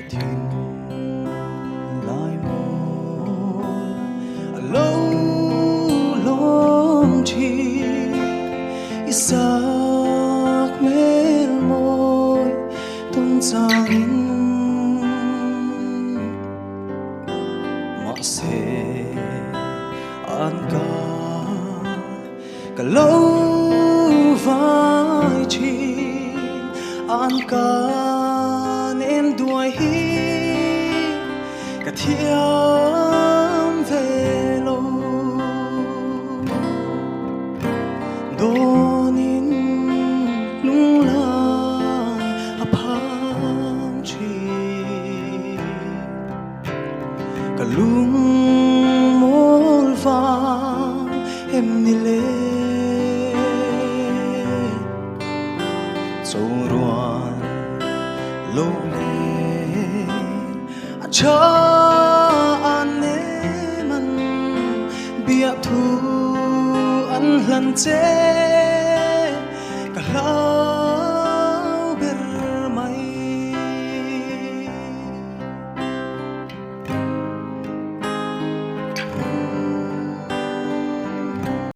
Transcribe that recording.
thuyền lại một lâu long chi isak mel môi tôn sang mọi sẽ an cả lâu vai chi an cả em đuổi hi cả thiam về lâu donin lung lai apam chi cả lung mol vang em ni le sâu ruan lâu lên cha anh em anh bia thu anh lần chế